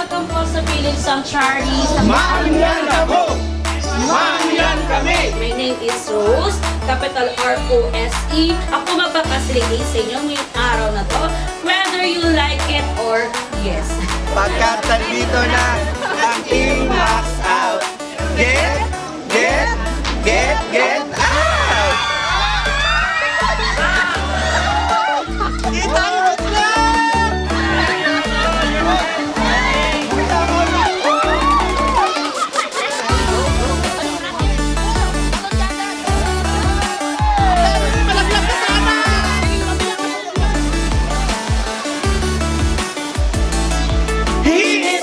welcome po sa Philip Sanctuary. Maanyan ako! Maanyan kami! My name is Rose, capital R-O-S-E. Ako magpapacilitate sa inyo ngayong araw na to, whether you like it or yes. Pagkat nandito na ang Team Max Out. Get out! Kita mo na!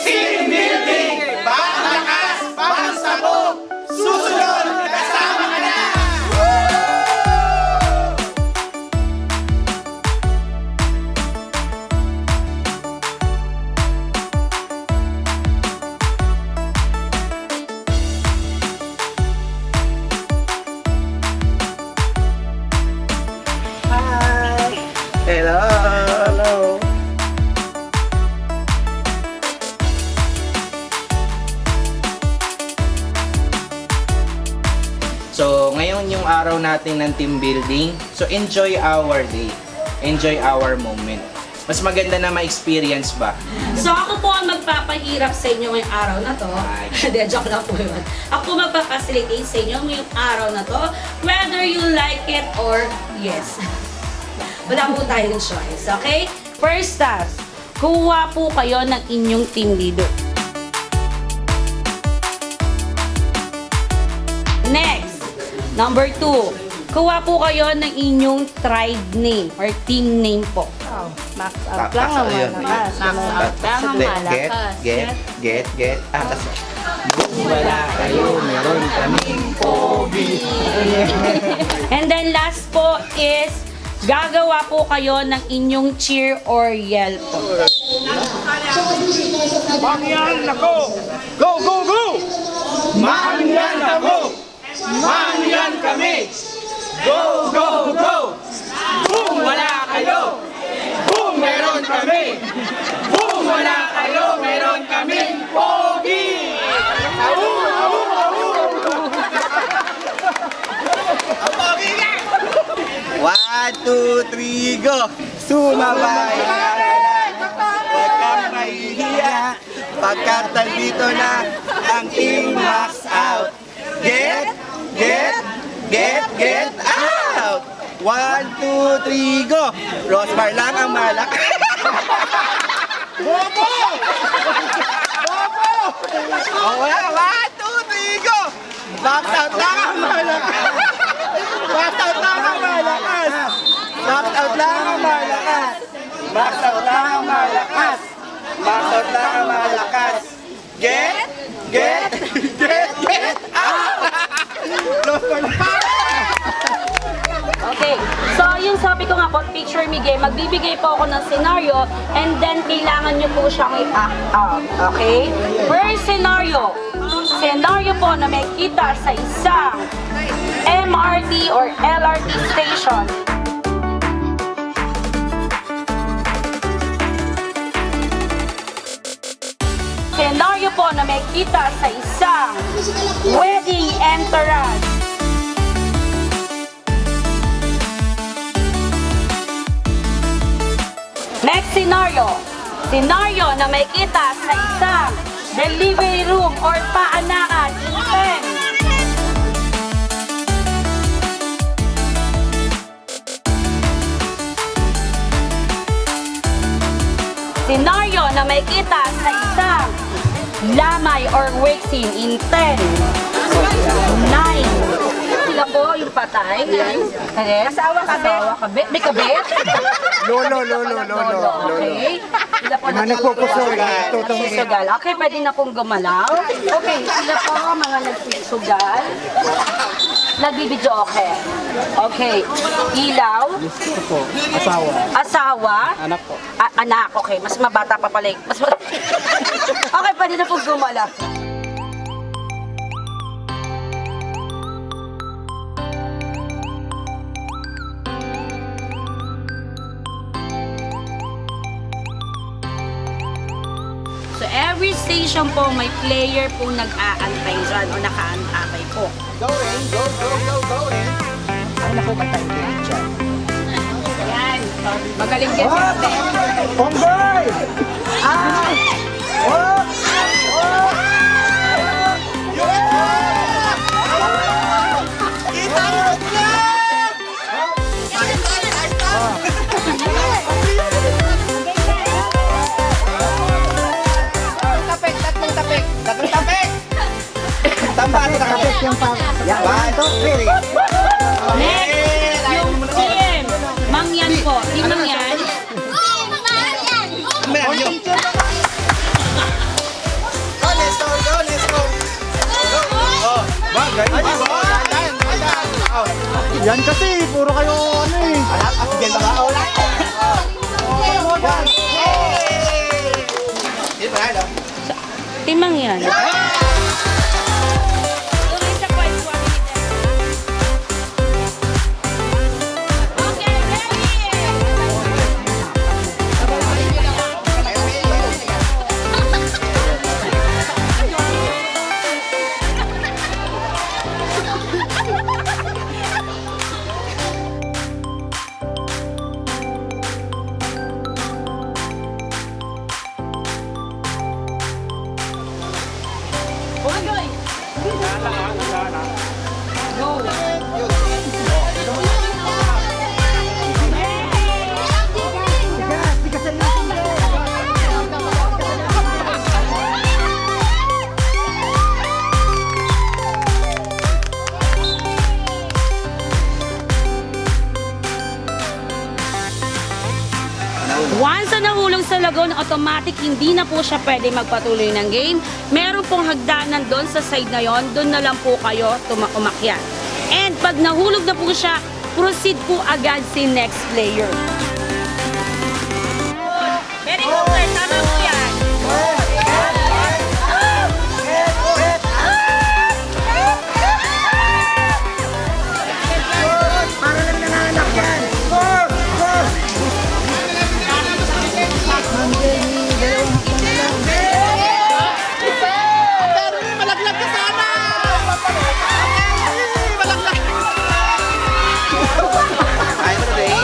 Team building! Palakas, pangsabog! Susunod, kasama ka na! Hi! Hello! So, ngayon yung araw natin ng team building. So, enjoy our day. Enjoy our moment. Mas maganda na ma-experience ba? So ako po ang magpapahirap sa inyo ngayong araw na to. Hindi, joke lang po yun. Ako magpapacilitate sa inyo ngayong araw na to, whether you like it or yes. Wala po tayong choice, okay? First task, kuha po kayo ng inyong team leader. Next, number 2, kuha po kayo ng inyong tribe name or team name po. Max out lang ang malakas. Max out lang ang malakas. Get. Wala kayo, meron kaming pogi. And then last po is, gagawa po kayo ng inyong cheer or yell po. Maanyan ako! Go! Maanyan ako! Maanyan kami! Go! Boom! Wala kayo! Boom! Meron kami! Boom! Wala kayo! Meron kaming pogi! Au! Ang pogi nga! 1, 2, 3, go! Sumabay ka na! Huwag kang mahihiya pagkat nandito na ang Team Max Out. Get out! 1, 2, 3, go! Rosmar lang ang malak. Bobo! Oh, wala. 1, 2, 3, go! Max out lang ang malakas. Max out lang ang malakas. Max out lang ang malakas. Max out lang ang malakas. Max out lang ang malakas. Get out! Rosmar lang. Okay, so yung sabi ko nga po, picture me game, magbibigay po ako ng scenario and then kailangan nyo po siyang i-act out. Okay? First scenario po na may kita sa isang MRT or LRT station. Scenario po na may kita sa isang wedding entrance. Next scenario na may kita sa isang delivery room or paanakan in 10. Scenario na may kita sa isang lamay or wake scene in 10, 9. Sila po yung patay. Asawa kabit. May kabit? Lolo. Okay. Sila po nagpupusugal. nagsusugal. Okay, pwede na pong gumalaw. Okay, sila po mga nagsusugal. Nagbibidyo okay. Okay. Ilaw. Gusto po. Asawa. Asawa. Anak po. Anak, okay. Mas mabata pa pala. Okay, pwede na pong gumalaw. So every station po may player po nag-aantay dyan o nakaantay po. Go in, go, go, go, go in. Ay, naku, matahimik dyan. Yan. Magaling din si Ate. Pongboy! Ah! Oh! Oh! Kita mo na! Tatlong tapik! Tamba ito nakapik yung pang... Yan, 1, 2, 3. Next, yung team. Mangyan po. Team Mangyan. Let's go! Oh, bagay. Yan kasi, puro kayo ano eh. Again ba? Team Mangyan. Okay, ready? Once na nahulog sa lagoon, automatic hindi na po siya pwede magpatuloy ng game. Meron pong hagdanan doon sa side na yon, doon na lang po kayo umakyat. And pag nahulog na po siya, proceed po agad si next player. Very good, sir. Tama po yan. Para lang nanganak yan. Pero malaglag ka sana! Malaglag! I'm ready.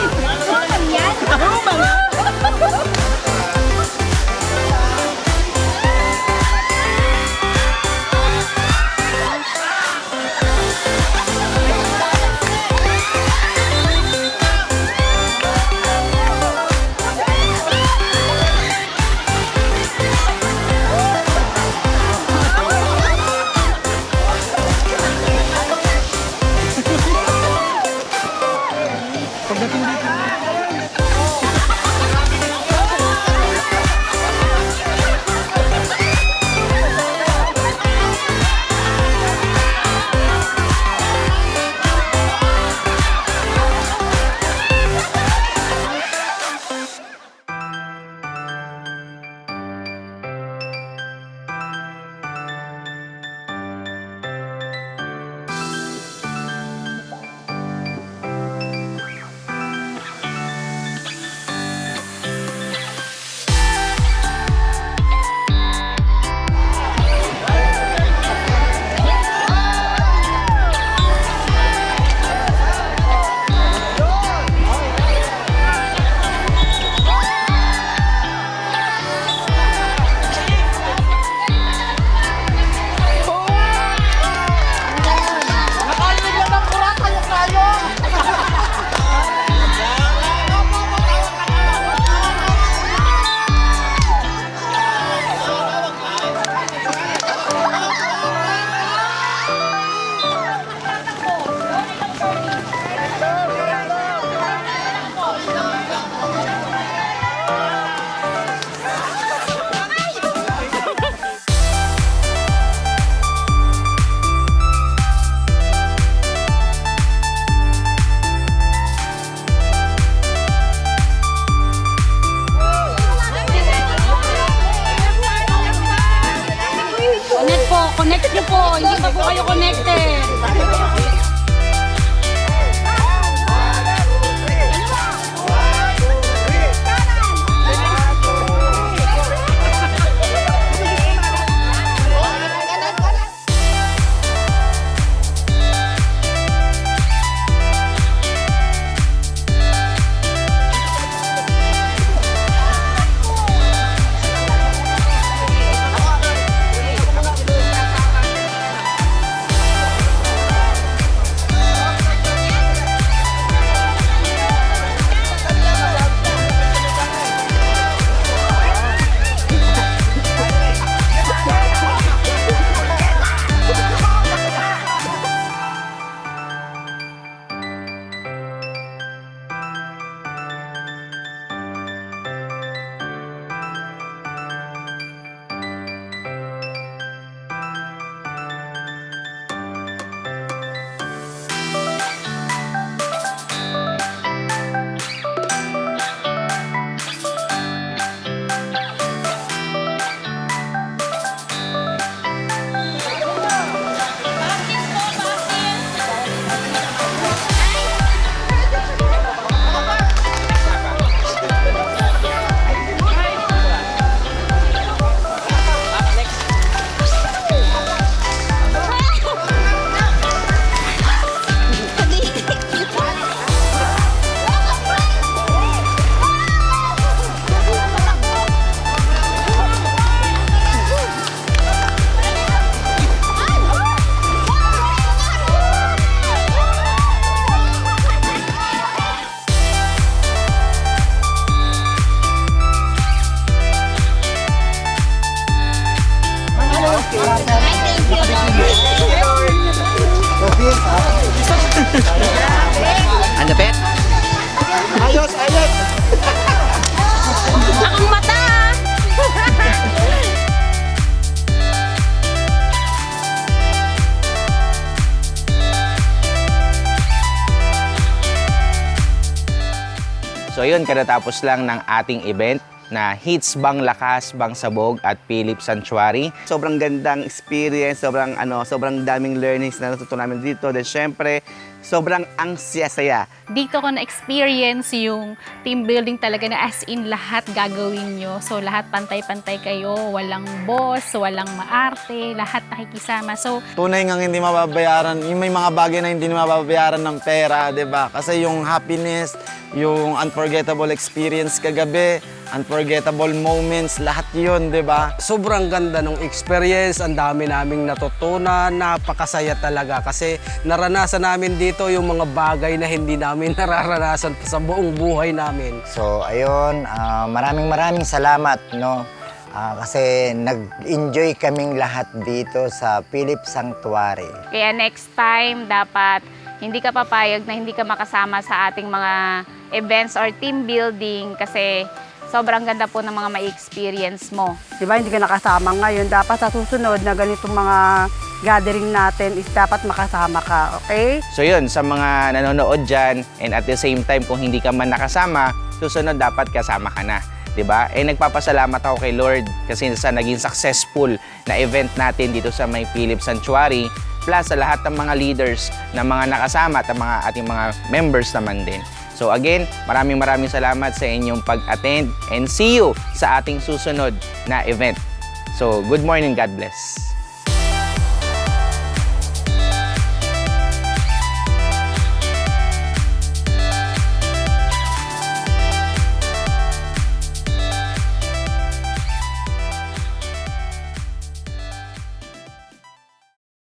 Connect nyo po, hindi pa po kayo connected. ayun, katatapos lang ng ating event na Hits Bang Lakas, Bang Sabog at Philip Sanctuary. Sobrang gandang experience, sobrang daming learnings na natutunan namin dito. Then syempre, sobrang ang saya-saya. Dito ko na-experience yung team building talaga na as in lahat gagawin nyo. So lahat pantay-pantay kayo, walang boss, walang maarte, lahat nakikisama. So Tunay ngang hindi mababayaran, yung may mga bagay na hindi mababayaran ng pera, 'di ba? Kasi yung happiness, yung unforgettable experience kagabi, unforgettable moments, lahat yun, 'di ba? Sobrang ganda ng experience, ang dami naming natutunan, napakasaya talaga kasi naranasan namin dito yung mga bagay na hindi namin nararanasan sa buong buhay namin. So ayun, maraming salamat, no? Kasi nag-enjoy kaming lahat dito sa Philip Sanctuary. Kaya next time, dapat hindi ka papayag na hindi ka makasama sa ating mga events or team building kasi sobrang ganda po ng mga ma-experience mo. Diba, hindi ka nakasama ngayon. Dapat sa susunod na ganitong mga gathering natin is dapat makasama ka, okay? So yun, sa mga nanonood dyan, and at the same time, kung hindi ka man nakasama, susunod dapat kasama ka na. 'Di ba? Nagpapasalamat ako kay Lord kasi sa naging successful na event natin dito sa may Philip Sanctuary, plus sa lahat ng mga leaders na mga nakasama at ang mga ating mga members naman din. So again, maraming salamat sa inyong pag-attend and see you sa ating susunod na event. So good morning, God bless.